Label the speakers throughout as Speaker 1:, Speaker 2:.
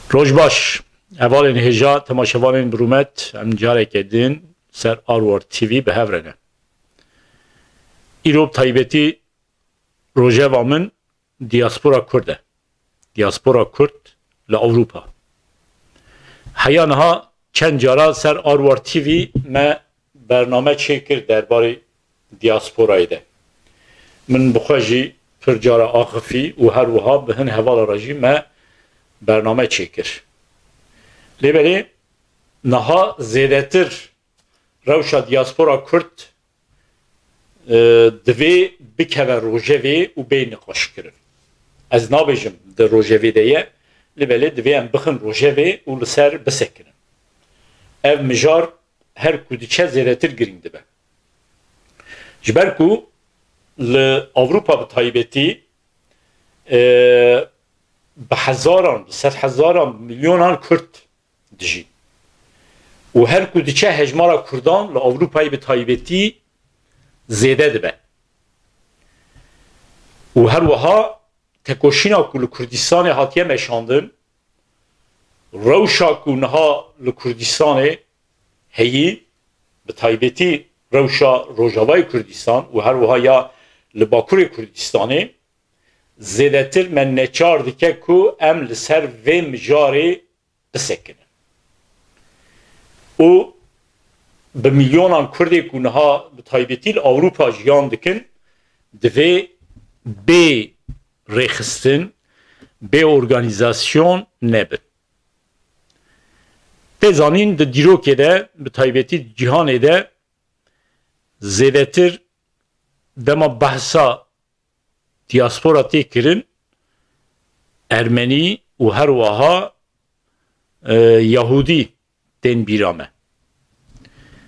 Speaker 1: روز باش اول هجا تماشاوان برومت ام جاره کدین سر آروار تیوی به هفرنه ایروب تایبتی روژه وامن دیاسپورا کرده دیاسپورا کرد لأوروپا حیانها چند جارا سر آروار تیوی ما برنامه چکر درباره دیاسپورای ده من بخواجی پر جارا آخفی و هر وها بهن حوال راجی ما برنامه چکر لیبری نها زیدتر روشا دیاسپورا کرد دوی بکوه روژوی و بی نقاش کرن از نابجم در روژوی دیه لیبری دوی هم بخن روژوی و لسر بسکنن ev mijar her kudiçe zêdetir giring dibe. Ji ber ku li Avrupa bi taybetî bi hezaran, bi sed hezaran milyonan Kurd dijîn. û her kudiçe hejmara Kurdan li Avrupayê bi taybetî zêde dibe. û her wiha tekoşîna ku li Kurdistanê hatiye meşandin روشا کو نها لکردستان هیی به تایبتی روشا روجاوای کردستان و هر وها یا لباکور کردستانی زیدتر من نچار دیکه کو ام لسر و مجاری بسکنه و به میلیونان کردی کو نها به تایبتی اروپا جیان دکن دوی بی ریخستن بی ارگانیزاسیون نبید تزانین د دیروکه ده به تایبتی جهان ده زیدتر دما بحثا دیاسپورا تکرین ارمنی و هر وها یهودی دن بیرامه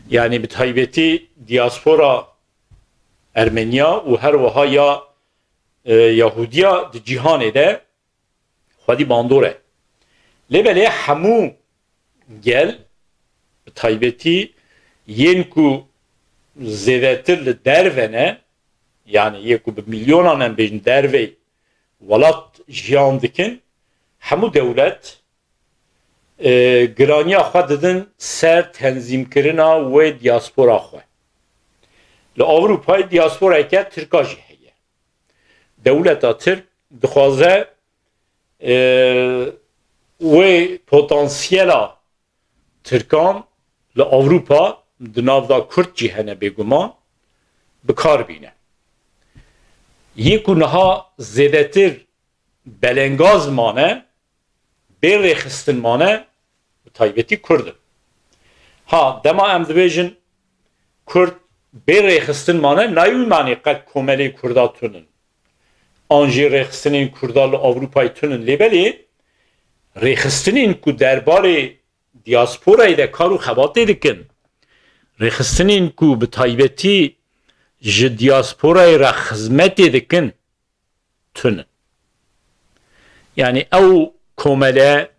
Speaker 1: یعنی به تایبتی دیاسپورا ارمنیا و هر وها یا یهودیا د جهان ده خودی باندوره لیبله همو gel taybeti yenku zedetir dervene yani yeku bir milyonan bejin derve valat jiyandikin hemu devlet graniya xwe didin ser tenzîmkirina ve diaspora xwe li Avrupayê diasporayeke Tirka jî heye dewleta Tirk dixwaze ve potansiyela Türkan le Avrupa di navda Kurd jî hene bêguman bikar bîne. Yekû niha zêdetir belengaz mane bê rêxistin mane bi taybetî Kurdin. Ha dema em dibêjin Kurd bê rêxistin mane nayê manî qet komelê Kurda tunin. An jî rêxistinên Kurda li Avrupayê tunin lêbelê rêxistinên ku derbarê دیاسپورای ده کارو خباته دکن رخصتنین کو به تایبتی ج دیاسپورای را خدمت دکن تون یعنی او کومله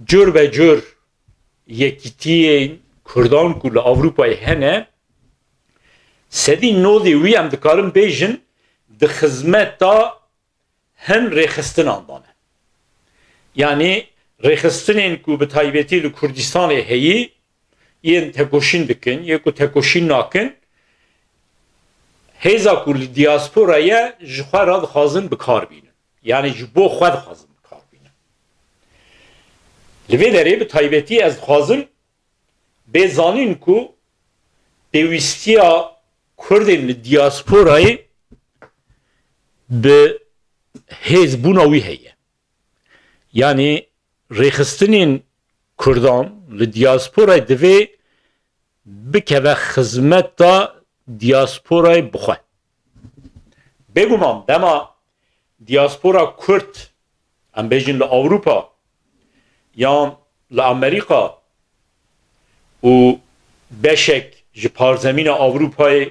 Speaker 1: جور به جور یکیتی کردان کو ل اروپای هنه سدی نو دی وی ام دکارم بیژن د خدمت دا هن رخصتن اندانه یعنی رخصتنین کو به تایبتی ل کردستان هیی ین تکوشین دکن یکو تکوشین ناکن هیزا کو دیاسپورای جخوار خازن بکار بینن یعنی جبو خود خازن بکار بینن لوی داری به تایبتی از خازن بزانین کو دویستیا کردین دیاسپورای به هیزبوناوی هیه یعنی رخصتنین کردان ل دیاسپورای دوی بکوه خدمت دا دیاسپورای بخواه بگومان دما دیاسپورا کرد ام بیجین ل اروپا یا ل امریکا و بشک جپارزمین اروپای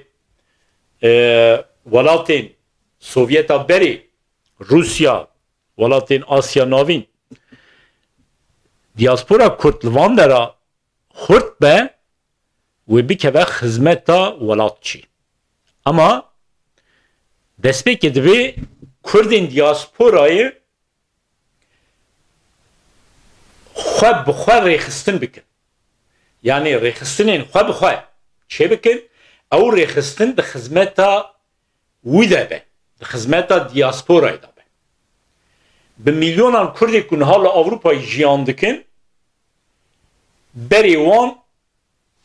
Speaker 1: ولاتین سوویتا بری روسیا ولاتین آسیا ناوین دیاسپورا کرد لوان درا خورد به و بکوه خدمت دا ولات چی اما دست به دوی کردین دیاسپورای خو بخو ریخستن بکن یعنی ریخستنین خو بخو چه بکن او ریخستن به خدمتا ویده به به خدمتا دیاسپورای ده به به میلیونان کردی که حال اروپای جیان دکن بری وان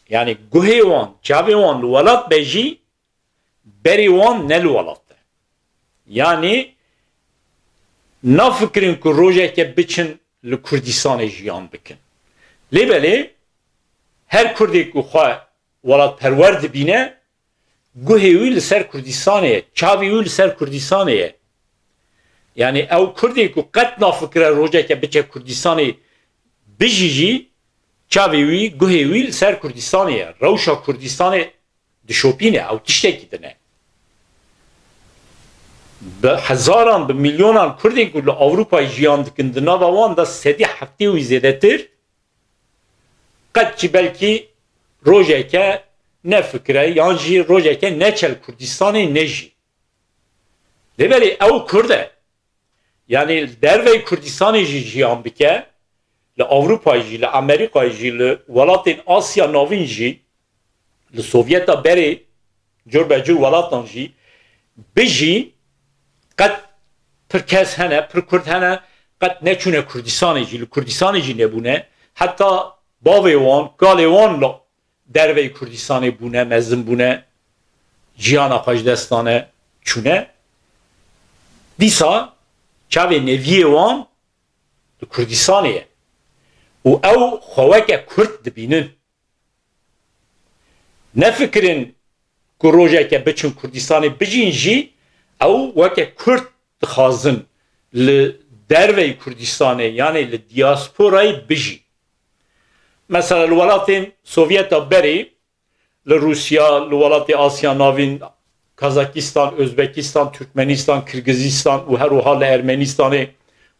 Speaker 1: yani guhe wan, çavê wan li welat be jî berê wan ne li welat de. Yani nafikirin ku rojeke biçin li Kurdistanê jiyan bikin. Lêbelê her Kurdê ku xwe welatperwer dibîne guhê wî li ser Kurdistanê ye, çavê wî li ser Kurdistanê ye. Yani ew Kurdê ku qet nafikire rojeke biçe Kurdistanê bijî jî çavê wî guhê wî li ser Kurdistanê ye. Rewşa Kurdistanê dişopîne ew tiştekî dine. Bi hezaran bi milyonan Kurdên ku li Ewropayê jiyan dikin di nava wan da sedî heftê wî zêdetir qet jî belkî rojeke ne fikire yan jî rojeke neçel Kurdistanê ne jî. Lêbelê ew Kurd e. Yani dervey Kurdistanê jî jiyan bike li Avrupayê jî, li Amerîkayê jî, li welatên Asya navîn jî, li Sovyeta berê curbecur welatan jî bijî qet pir kes hene, pir Kurd hene qet neçûne Kurdistanê jî, li Kurdistanê jî nebûne. Heta bavê wan, galê wan li dervey Kurdistanê bûne, mezin bûne, ciyana xwe ji dest dane çûne. Dîsa çavê neviyê wan li Kurdistanê ye. û ew xweweke Kurd dibînin. Nefikirin ku rojeke biçin Kurdistanê bijîn jî ew weke Kurd dixwazin li dervey Kurdistanê yani li diasporayê bijî. Mesela li welatên Sovyeta berê li Rusya, li welatê Asya navîn Kazakistan, Özbekistan, Türkmenistan, Kırgızistan û her wiha li Ermenistanê,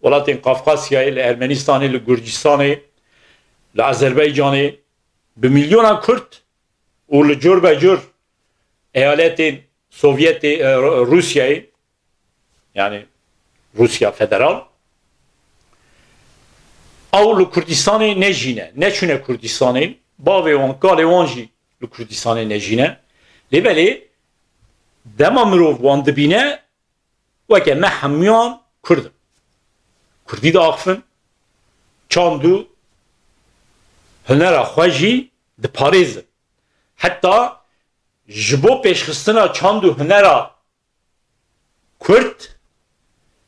Speaker 1: welatên Qafqasyayê, li Ermenistanê, li Gurcistanê, li Azerbaycanê bi milyonan Kurd û li curbecur eyaletên Sovyetê Rusyayê yani Rusya Federal ew li Kurdistanê nejîne, neçûne Kurdistanê, bavê wan, galê wan jî li Kurdistanê nejîne. Lêbelê dema mirov wan dibîne weke me hemûyan Kurd in. Kurdî diaxivin, çand û hunera xwe jî diparêzin. Heta ji bo pêşxistina çand û hunera Kurd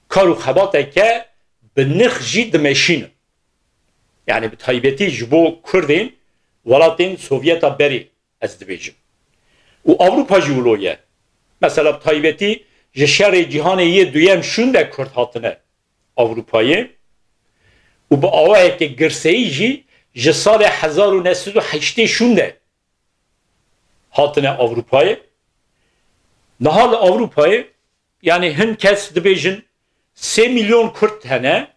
Speaker 1: kar û xebateke bi nix jî dimeşînin. Yani bi taybetî ji bo Kurdên welatên Sovyeta berê ez dibêjim. û Avrupa jî wilo ye. Mesela bi taybetî ji şerê cîhanê yê duyem şûn de Kurd hatine Avrupayê û bi awayeke girseyî jî ji salê 1908 şûn de hatine Avrupayê. Niha li Avrupayê yani hin kes dibêjin 3 milyon Kurd hene,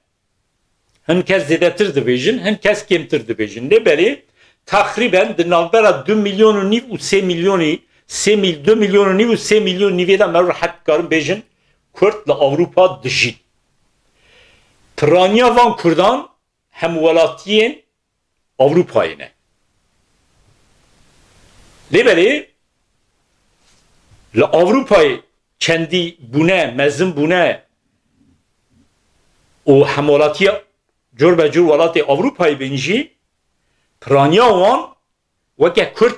Speaker 1: hin kes zêdetir dibêjin, hin kes kêmtir dibêjin. Lêbelê taxrîben di navbera 2 milyon û nîv û 3 milyonî 2 milyon û nîv û 3 milyon nîvê de me rehet karin bêjin Kurd li Avrupa dijîn. Piraniya van Kurdan hem welatiyên Avrupayê ne. Lêbelê li Avrupayê çendî bûne, mezin bûne û hemolatiya curbecur welatê Avrupayê bên jî piraniya wan weke Kurd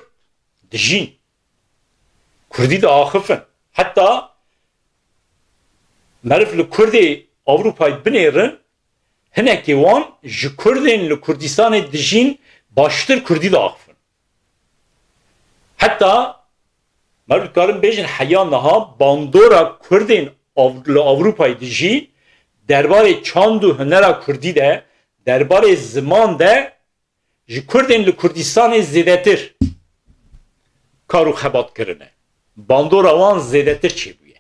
Speaker 1: dijîn. Kurdî diaxivin. Heta meriv li Kurdê Avrupayê binêrin hinekê wan ji Kurdên li Kurdistanê dijîn baştir Kurdî diaxivin. Heta meriv dikarin bêjin heya niha bandora Kurdên li Avrupayê dijî derbarê çand û hunera Kurdî de derbarê ziman de ji Kurdên li Kurdistanê zêdetir kar û xebat kirine. Bandora wan zêdetir çêbûye.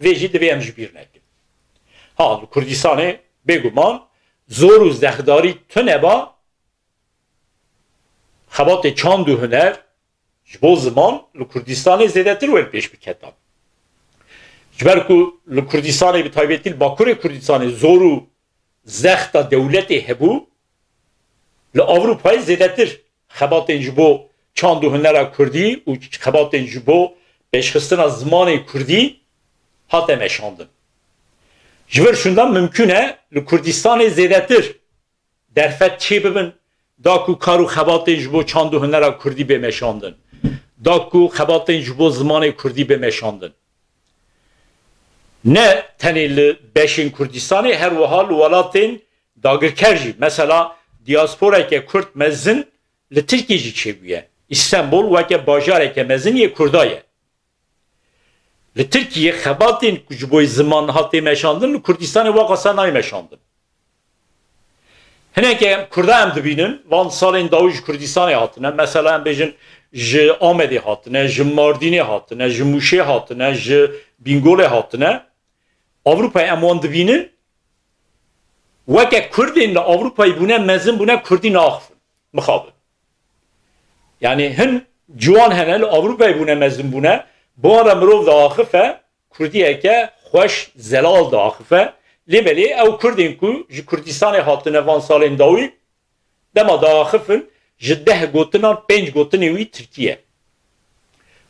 Speaker 1: Vê jî divê em ji bîr nekin. Ha li Kurdistanê bêguman zor û zehdarî tune ba xebatê çand û huner ji bo ziman li Kurdistanê zêdetir wê pêş biketan. Ji ber ku li Kurdistanê bi taybetî li Bakurê Kurdistanê zor û zexta dewletê hebû li Avrupayê zêdetir xebatên ji bo çand û hunera Kurdî û xebatên ji bo pêşxistina zimanê Kurdî hate meşandin. Ji vir şundan mümkün e li Kurdistanê zêdetir derfet çê bibin da ku kar û xebatên ji bo çand û hunera Kurdî bê meşandin. Da ku xebatên ji bo zimanê Kurdî bê meşandin. Ne tenê li beşên Kurdistanê her wiha li welatên dagirker jî. Mesela diasporeke Kurd mezin li Tirkiye jî çêbûye. İstanbul weke bajareke mezin yê Kurda ye. Li Tirkiye xebatên ku ji bo ziman hatê meşandin li Kurdistanê waqasa nayê meşandin. Hineke Kurda em dibînin van salên dawî ji Kurdistanê hatine. Mesela em bêjin ji Amedê hatine, ji Mardînê hatine, ji Mûşê hatine, ji Bingolê hatine. Avrupa'yı em wan dibînin weke Kurdên li Avrupayê bûne mezin bûne Kurdî naxivin. Mixabin. Yani hin ciwan hene li Avrupayê bûne mezin bûne bu ara mirov diaxife Kurdiyeke xweş zelal diaxife lêbelê ew Kurdên ku ji Kurdistanê hatine van salên dawî dema diaxifin ji 10 gotinan 5 gotinê wî Tirkiye.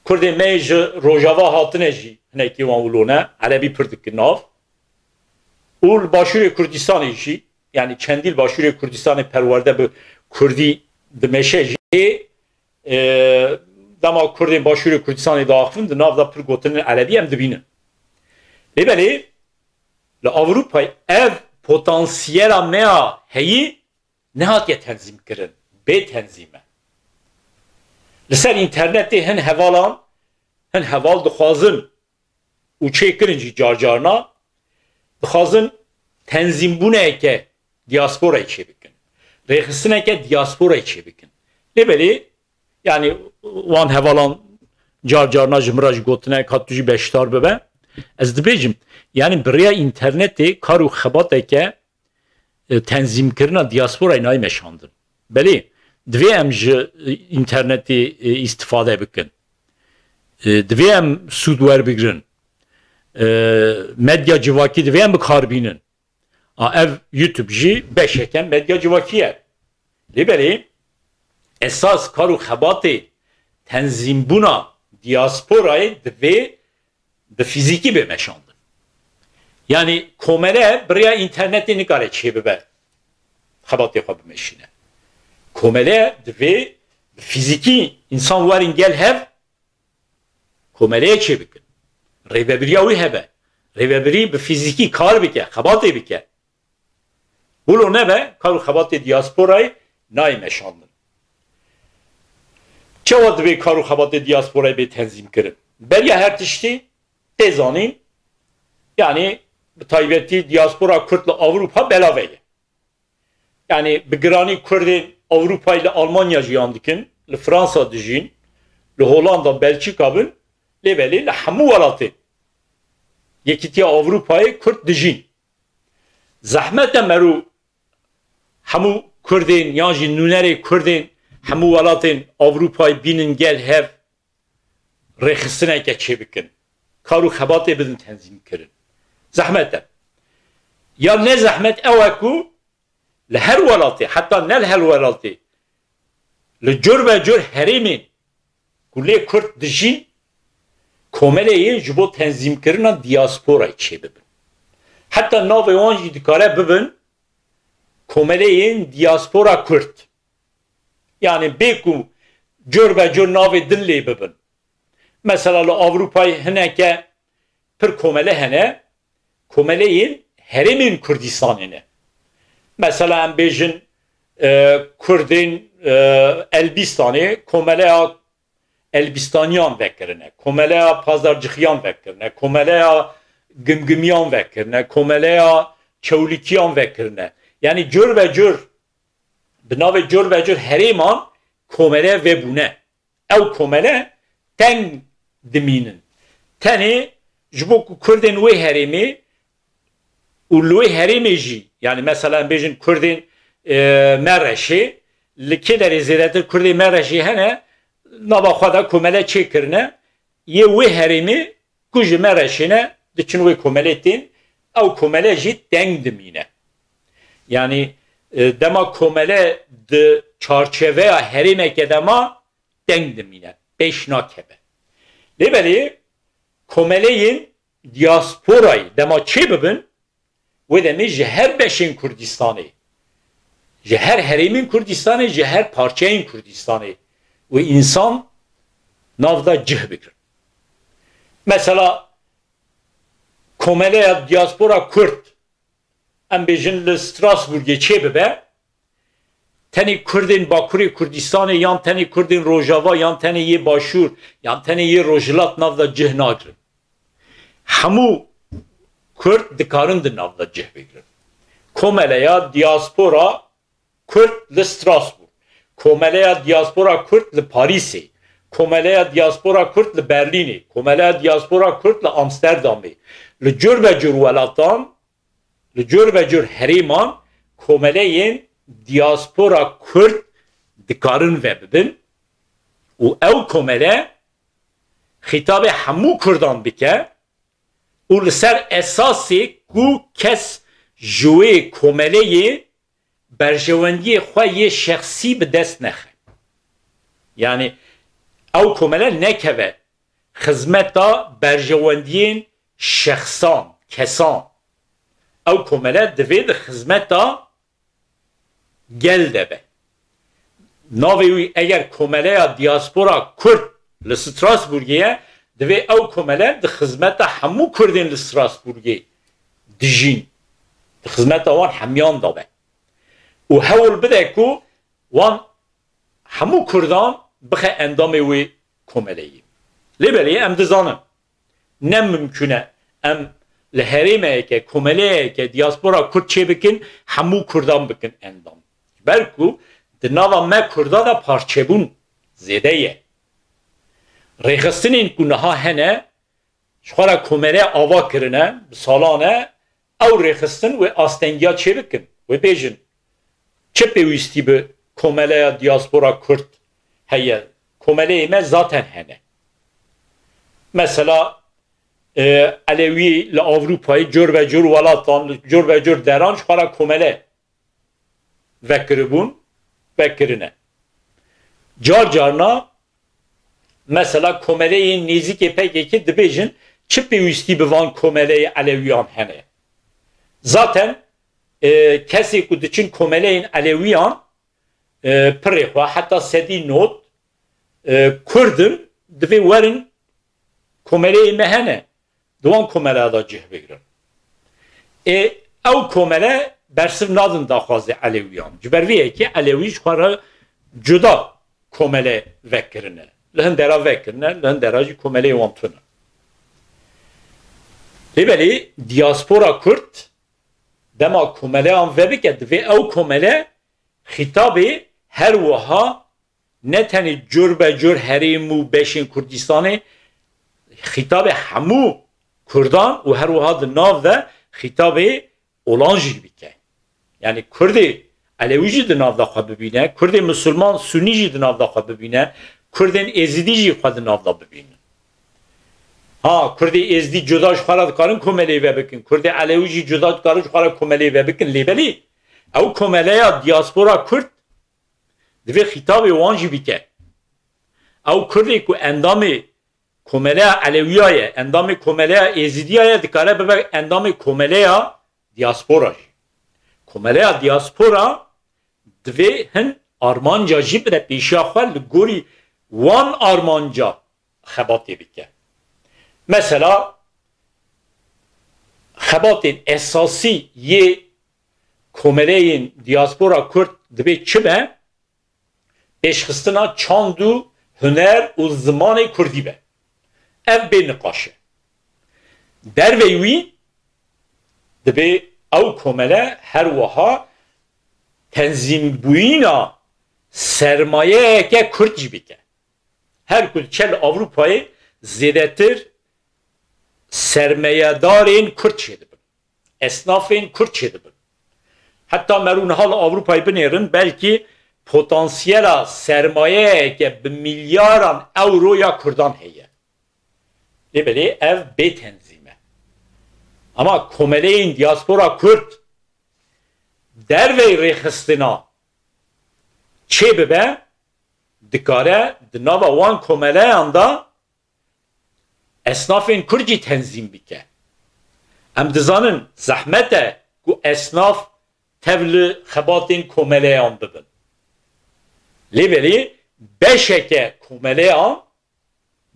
Speaker 1: Kurdên me ji Rojava hatine jî hinekî wan wilone Erebî pir dikin nav. û li başûrê Kurdistanê jî yani çendîl başûrê Kurdistanê perwerde bi Kurdî dimeşe jî dema Kurdên başûrê Kurdistanê diaxivin di nav da pir gotinên Erebî em dibînin. Lêbelê li Avrupayê ev potansiyela me a heyî nehatiye tenzîm kirin. Bê tenzîme. Li ser internetê hin hevalan hin heval dixwazin û çêkirin jî carcarna dixwazin tenzîmbûneke diasporayê çêbikin. Rêxistineke diasporayê çêbikin. Lêbelê yani wan hevalan carcarna ji min re jî gotine hat tu jî beşdar bibe. Ez dibêjim yani bi rêya internetê kar û xebateke tenzîmkirina diasporayê nayê meşandin. Belê divê em ji internetê îstifade bikin. Divê em sûd werbigirin. Medya civakî divê em bikarbînin. Ev YouTube jî beşeke medya civakî ye. Lêbelê esas kar û xebatê tenzîmbûna diasporayê divê bi fîzîkî bê meşandin. Yani komele bi rêya internetê nikare çêbibe xebatê xwe bimeşîne. Komele divê fîzîkî insan werin gel hev komeleye çêbikin. Rêveberiya wî hebe. Rêveberî bi fîzîkî kar bike, xebatê bike. Bulo nebe kar û xebatê diasporayê nayê meşandin. Çawa divê kar û xebatê diasporayê bê tenzîm kirin? Beriya her tiştî tê zanîn yani bi taybetî diaspora Kurd li Avrupa belave ye. Yani bi giranî Kurdên Avrupayê li Almanya jiyan dikin, li Fransa dijîn, li Hollanda, Belçika bin, lêbelê li hemû welatê Yekîtiya Avrupayê Kurd dijîn. Zehmet e merû hemû Kurdên yan jî nûnerê Kurdên hemû welatên Avrupayê bînin gel hev rêxistineke çêbikin. Kar û xebatê bidin tenzîm kirin. Zehmet e. Ya ne zehmet ew e ku li her welatê heta ne li her welatê li cur ve cur herêmên ku lê Kurd dijîn komeleyê ji bo tenzîmkirina diasporayê çêbibin. Heta navê wan jî dikare bibin komeleyên diaspora Kurd. Yani bê ku cur ve cur navê din lê bibin. Mesela li Avrupayê hineke pir komele hene komeleyên herêmên Kurdistanê ne. Mesela em bêjin Kurdên Elbistanê komeleya Elbistaniyan vekirine, komeleya Pazarcıxiyan vekirine, komeleya Gimgimiyan vekirine, komeleya Çewlikiyan vekirine. Yani cür ve cür bi navê cür ve cür herêman komele vebûne. Ew komele teng dimînin. Tenê ji bo ku Kurdên wê herêmê û li wê herêmê jî yani mesela em bêjin Kurdên Mereşê li kê derê zêdetir Kurdên Mereşê hene nava xwe de komele çêkirine yê wê herêmê ku ji Mereşê ne diçin wê komelê tên ew komele jî teng dimîne. Yani dema komele de çarçeveya herimeke dema deng dimine. Beş nakebe. Lebeli komeleyin diasporayı dema çe bibin ve demi ji her beşin Kurdistan'ı. Ji her herimin Kurdistan'ı, ji her parçayın Kurdistan'ı. Ve insan navda cih bikir. Mesela komeleya diaspora Kürt em bejin li Strasbourg'e çe bibe tenê Kurdên Bakurê Kurdistanê yan tenê Kurdên Rojava yan tenê yê Başûr yan tenê yê Rojhilat nav da cih nagirin. Hemû Kurd dikarin di nav da cih bigirin. Komeleya diaspora Kürt li Strasbourg, komeleya diaspora Kürt li Parîsê, komeleya diaspora Kürt li Berlînê, komeleya diaspora Kürt li Amsterdamê, li cür ve cür welatan, li cür ve cür herêman komeleyên diaspora Kürt dikarin ve bibin û ew komele xîtabê hemû Kurdan bike û li ser esasê ku kes ji wê komeleyê berjewendiyê xwe yê şexsî bi dest nexe. Yani ew komele nekeve xizmeta berjewendiyên şexsan, kesan. Ew komele divê di xizmeta gel de be. Navê wî eger komeleya diaspora Kürt li Strasbourgê divê ew komele di xizmeta hemû Kurdên li Strasbourgê dijîn. Di xizmeta wan hemyan da be. û hewl bide ku wan hemû Kurdan bixe endamê wê komeleyê. Lêbelê em dizanin ne mümkün e em li herêmeyeke komeleyeke diaspora Kürt çê bikin hemû Kurdan bikin endam. Belku di nava me Kurda da parçebûn zêde ye. Rêxistinên ku niha hene ji xwe re komele ava kirine bi salan e ew rêxistin wê astengiya çê bikin. Wê bêjin çi pêwîstî bi komeleya diaspora Kürt heye? Komeleyê me zaten hene. Mesela Alewî li Avrupayê cür ve cür welatan, li cür ve cür deran ji xwe re komele vekiribûn, vekirine. Car carna mesela komeleyên nêzîkê pekekî dibêjin çi pêwîstî bi van komeleyê Alewîyan hene? Zaten kesê ku diçin komeleyên Alewîyan pirê xwe heta sedî not Kurdin divê werin komeleyê me hene. Di wan komeleya da cih bigirin. Ew komele bersiv nadin daxwazê Alewîyan. Ji ber vê yekê Alewî ji xwe re cuda komele vekirine. Li hin dera vekirine, li hin dera jî komeleyê wan tune. Lêbelê diaspora Kürt dema komeleyan vebike divê ew komele xîtabê her wiha ne tenê cür be cür herêm û beşên Kurdistanê xîtabê hemû Kurdan û her wiha di nav de xîtabê olan jî bike. Yani Kurdê Alewî jî di nav da xwe bibîne, Kurdê Müslüman Sunî jî di nav da xwe bibîne, Kurdên Êzidî jî xwe di nav da bibînin. Ha, Kurdê Êzidî cuda ji xwe re dikarin komeleyê vebikin, Kurdê Alewî jî cuda dikarin ji xwe re komeleyê vebikin. Lêbelê ew komeleya diaspora Kürt divê xîtabê wan jî bike. Ew Kurdê ku endamê komeleya Alewîya ye, endamê komeleya Êzidiya ye dikare bibe endamê komeleya diaspora jî. Komeleya diaspora divê hin armanca jî bire pêşiya xwe li gorî wan armanca xebatê bike. Mesela xebatên esasî yê komeleyên diaspora Kürt divê çi be? Pêşxistina çand û huner û zimanê Kurdî be. Ev bê niqaşe. Dervey wî divê ew komele her wiha tenzîmbûyîna sermayeyeke Kürt jî bike. Her ku çel Avrupayê zêdetir sermayedarên Kürt çê dibin. Esnafên Kürt çê dibin. Heta merû niha li Avrupayê binêrin belkî potansiyela sermayeyeke bi milyaran euroya Kurdan heye. Lêbelê ev bê tenzîme. Ama komeleyên diaspora Kürt دروی ریخستنا چه ببه دکاره دناوا وان کمله اندا اسنافین کرجی تنظیم بکه ام دزانن زحمته کو اسناف تبل خباتین کمله ان ببن لیبری بشکه کمله ان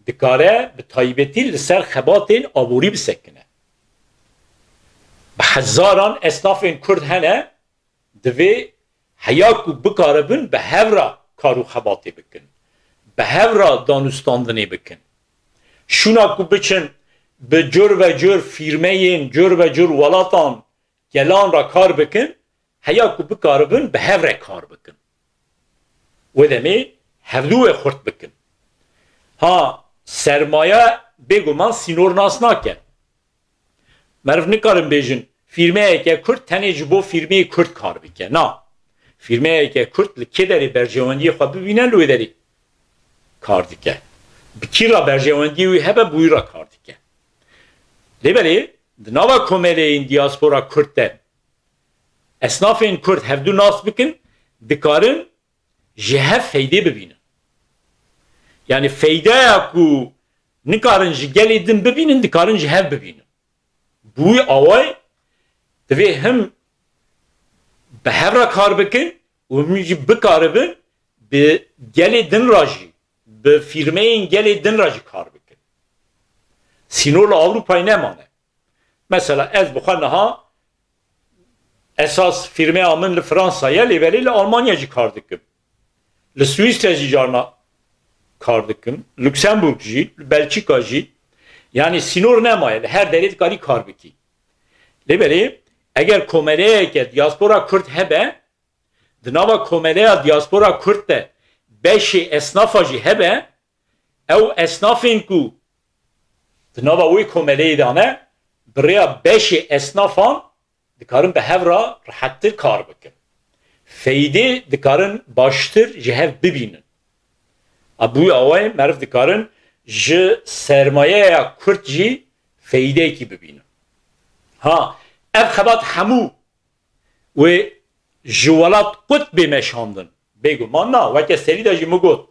Speaker 1: دکاره به تایبتی لسر خباتین آبوری بسکنه به هزاران اسنافین کرد هنه دوی حیاکو بکاربن به هورا کارو خباتی بکن به هورا دانستاندنی بکن شونا کو بچن به جور و جور فیرمین جور و جور ولاتان گلان را کار بکن حیاکو بکاربن به هورا کار بکن و دمی هفدو خورد بکن ها سرمایه بگو من سینور ناس ناکه مرف نکارم بیجن فیرمه که کرد تنه جبو فیرمه کرد کار بکن نه فیرمه که کرد لکه داری برجواندی خواه ببینن لوی داری کار دیگه بکی را برجواندی وی هبه بوی را کار دیگه لیبری دناوا کومله این دیاسپورا کرد ده اسناف این کرد هفدو ناس بکن دکارن جهه فیده ببینن یعنی فیده اکو نکارن جگلی دن ببینن دکارن جهه ببینن بوی آوای دوی هم به هر کار بکن و میجی بکاربن به گلی دن راجی به فیرمه این گلی دن راجی کار بکن سینور اروپایی نمانه مثلا از بخوانه ها اساس فیرمه آمن لفرانسایه لیولی لآلمانیا جی کار دکم لسویس جی جارنا کار دکم لوکسمبورگ جی بلژیکا جی yani sinor nemaye her devlet kari kar biki. Lebeli eğer komeleye ki diaspora Kürt hebe dnava komeleya diaspora Kürt de beşi esnafacı hebe ev esnafin ku dnava uy komeleyi dane buraya beşi esnafan dikarın be hevra rahattır kar bikin. Feydi dikarın baştır cehev bibinin. Abu avay merv dikarın ji sermaye Kürt jî feyde ki bibînin. Ha ev xebat hemû ve ji welat qutbê meşandin. Bêgo man na weke serî de jî migot.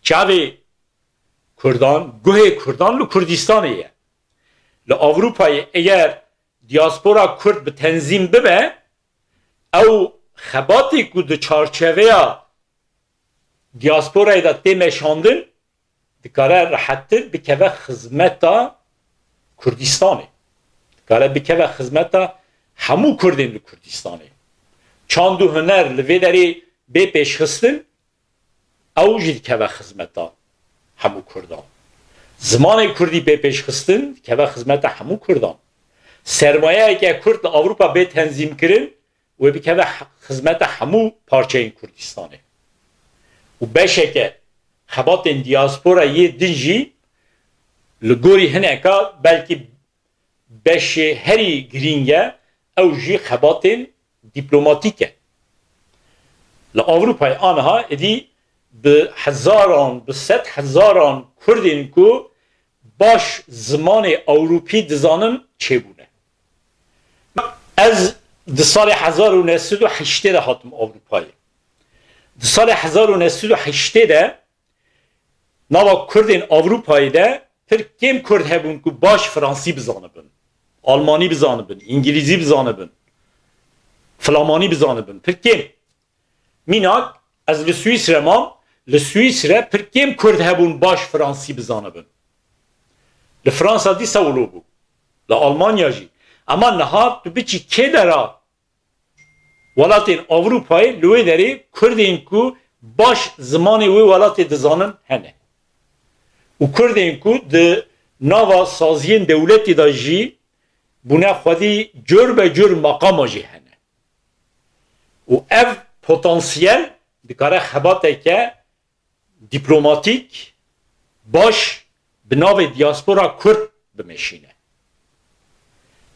Speaker 1: Çavê Kurdan, guhê Kurdan li Kurdistanê ye. Li Avrupayê eğer diaspora Kürt bi tenzîm bibe ew xebatê ku di çarçeveya diasporayê de tê meşandin dikare rahattir bikeve hizmeta Kurdistanê. Dikare bikeve hizmeta hemû Kurdên li Kurdistanê. Çand û huner li vê derê bê pêşxistin ew jî dikeve hizmeta hemû Kurdan. Zimanê Kurdî bê pêşxistin dikeve hizmeta hemû Kurdan. Sermayeyeke Kurd li Avrupa bê tenzîm kirin wê bikeve hizmeta hemû parçeyên Kurdistanê. û beşeke xebatên diaspora yê din jî li gorî hineka belkî beşê herî girîng e ew jî xebatên dîplomatîk e. Li Avrupayê aniha êdî bi hezaran bi sed hezaran Kurdên ku baş zimanê Ewropî dizanin çêbûne. Ez di salê 1908 de hatim Avrupayê. Di salê 1908 de nava Kurdên Avrupayê de pir kêm Kurd hebûn ku baş Fransî bizanibin, Almanî bizanibin, İngilîzî bizanibin, Flamanî bizanibin, pir kêm. Mînak ez li Swîsre mam, li Swîsre pir kêm Kurd hebûn baş Fransî bizanibin. Li Fransa dîsa wilo bû, li Almanya jî. Ama niha tu biçî kê dera welatên Avrupayê li wê derê Kurdên ku baş zimanê wê welatê dizanin hene. û Kurdên ku di nava saziyên dewletê de jî bûne xwedî cur be cur maqama jî hene. û ev potansiyel dikare xebateke dîplomatîk baş bi navê diaspora Kurd bimeşîne.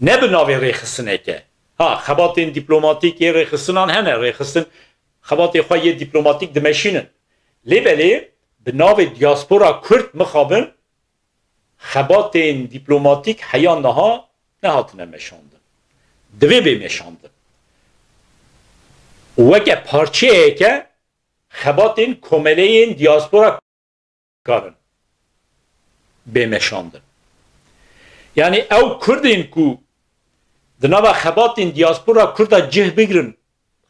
Speaker 1: Ne bi navê rêxistineke. Ha xebatên dîplomatîkê rêxistinan hene, rêxistin xebatê xwe yê dîplomatîk dimeşînin. Lêbelê bi navê diaspora Kurd mixabin xebatên dîplomatîk heya niha nehatine meşandin. Divê bê meşandin. وکه پارچه که خباتین کمله دیاسپورا کارن بمشاندن یعنی او کردین کو دنوا خباتین دیاسپورا کردا جه بگیرن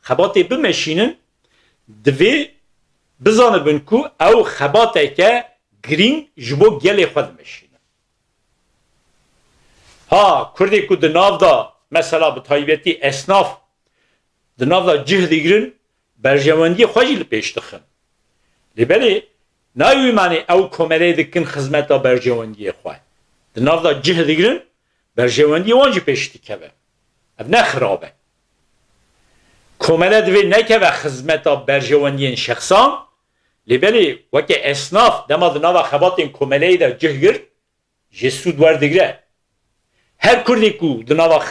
Speaker 1: خباتی بمشینن دوی بزانه بن کو او خباتی که گرین جبو گلی خود مشینن ها کردی کو دناو دا مثلا به تایبتی اسناف دناو دا جه دیگرن برجواندی خوشی لپیش دخن لبلی نایوی معنی او کمره دکن خدمت دا برجواندی خواه دناو دا جه دیگرن برجواندی وانجی پیش دیکه اب نه خرابه کمره دوی نکه و خدمت دا برجواندی شخصان لبلی وکی اسناف دما دناو خباتین کمره دا جه گرد جسود وردگره هر کردی کو دناو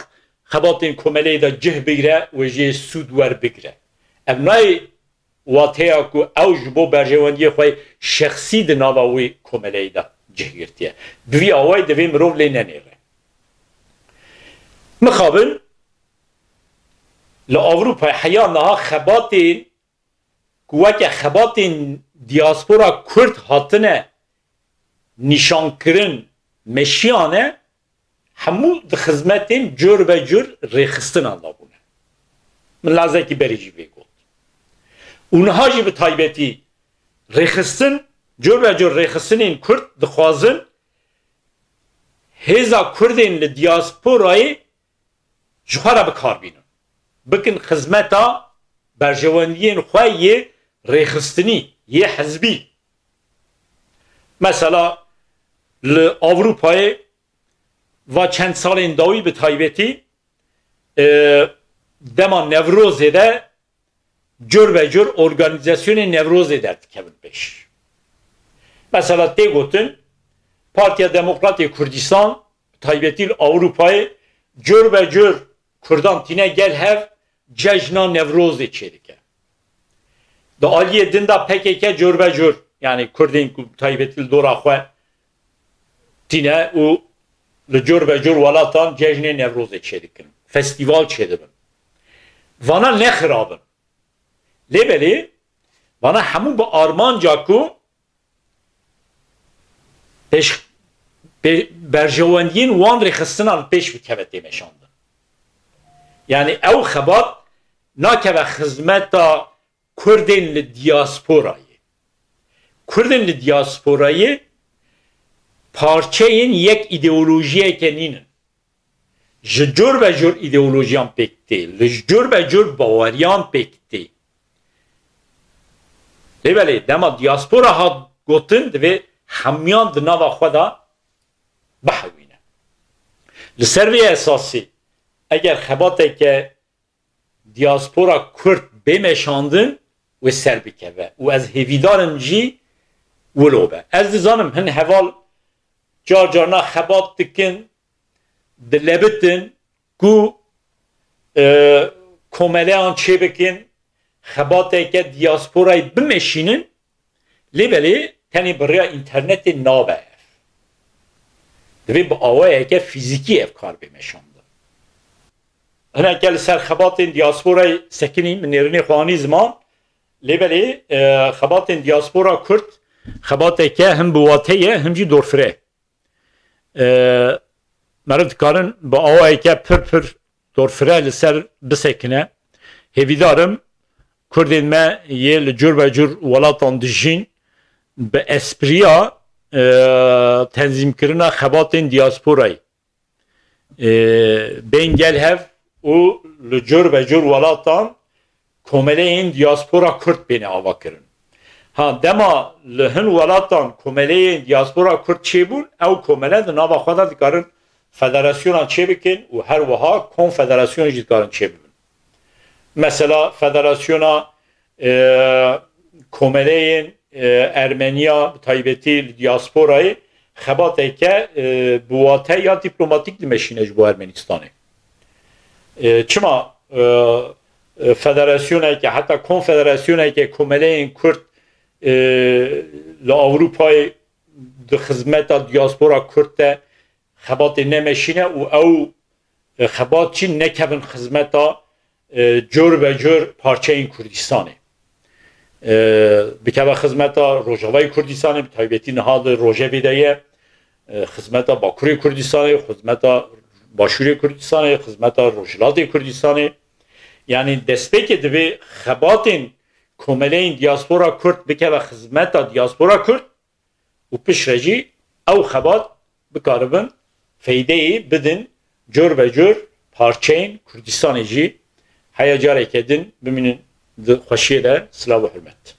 Speaker 1: خباتین کمله دا جه بگره و جه سود ور بگره ابنای واتیا کو اوج بو برجواندی خوی شخصی دناو وی کمله دا جه گرتیه دوی آوای دوی مروف لی ننیره مخابن لأوروپا حیان نها خباتین کوکه خباتین دیاسپورا کرد هاتنه نشان کرن مشیانه همو د خدمتین جور به جور ریخستن الله بونه من لازم کی بریجی بگو اونها جی به تایبتی ریخستن جور به جور ریخستن این کرد دخوازن هزا کردین لدیاسپورای جوهره بکار بینن بکن خدمتا برجواندین خواهی ریخستنی یه حزبی مثلا لأوروپای و چند سال این داوی به تایبتی دما نوروزه ده جور به جور ارگانیزاسیون نوروزه ده کبن پیش مثلا تی گوتن پارتیا دموکراتی کردستان تایبتی اروپای جور به جور کردان تینه گل هف جشنا نوروزه چیده که دا آلیه دن دا پکه که جور به جور یعنی کردین تایبتی دورا خواه تینه او لجور به جور ولاتان جشن نوروز چه کن فستیوال چه دبن وانا نخرابن لیبلی وانا همون با آرمان جاکو پیش برجواندین وان ریخستنان پیش بکوت دیمشاندن یعنی او خبات ناکه و خدمت تا کردین لدیاسپورایی پارچه این یک ایدئولوژیه که نینن جور به جور ایدئولوژیان پکتی جور به جور باوریان پکتی لیبلی دما دیاسپورا ها گوتن دوی همیان دناوا خدا بحوینه لسروی اساسی اگر خباته که دیاسپورا کرد بمشاندن و سر بکوه و از هیویدارن جی ولوبه از دزانم هن حوال جار جارنا خبات دکن دلبتن کو کمله آن چه بکن خباته که دیاسپورای بمشینن لیبلی تنی برای اینترنت نابه دوی با آوائه که فیزیکی افکار بمشانده هنه اگل سر خبات دیاسپورای سکنی من نیرنی خوانی زمان لیبلی خبات دیاسپورا کرد خباته که هم بواته هم جی دورفره مرد کارن با آوایی که پر دورفره لسر بسکنه هیویدارم کردین ما یه لجور و جور ولاتان دجین به اسپریا تنظیم کردن خباتین دیاسپورای بین گل هف و لجور و جور ولاتان کمله این دیاسپورا کرد بین آوا کردن ها دما لهن ولاتان کمله دیاسپورا کرد چه بون او کمله ده ناوا خدا دکارن فدراسیون چه بکن و هر وها کنفدراسیون جید کارن چه بون مثلا فدراسیون کمله ارمنیا تایبتی دیاسپورای خباته که بواته یا دیپلماتیک دمشینش با ارمنستانه چما فدراسیونه که حتی کنفدراسیونه که کمله این کرد لأوروپای د خدمت دیاسپورا کرد خبات نمشینه و او خبات چی نکبن خدمت جور به جور پارچه این کردستانه بکه خدمتا روجاوای کردستانه به تایبەتی نهاد روژه بیدایه خدمتا باکوری کردستانه خدمتا باشوری کردستانه خدمتا روجلات کردستانه یعنی دسته که دوی خباتین کملین دیاسپورا کرد بکه و خدمتا دیاسپورا کرد و پیش رجی او خبات بکاربن فیده بدن جور به جور پارچین کردستان جی هیا جاره کدن ببینین خوشیه ده سلام و حرمت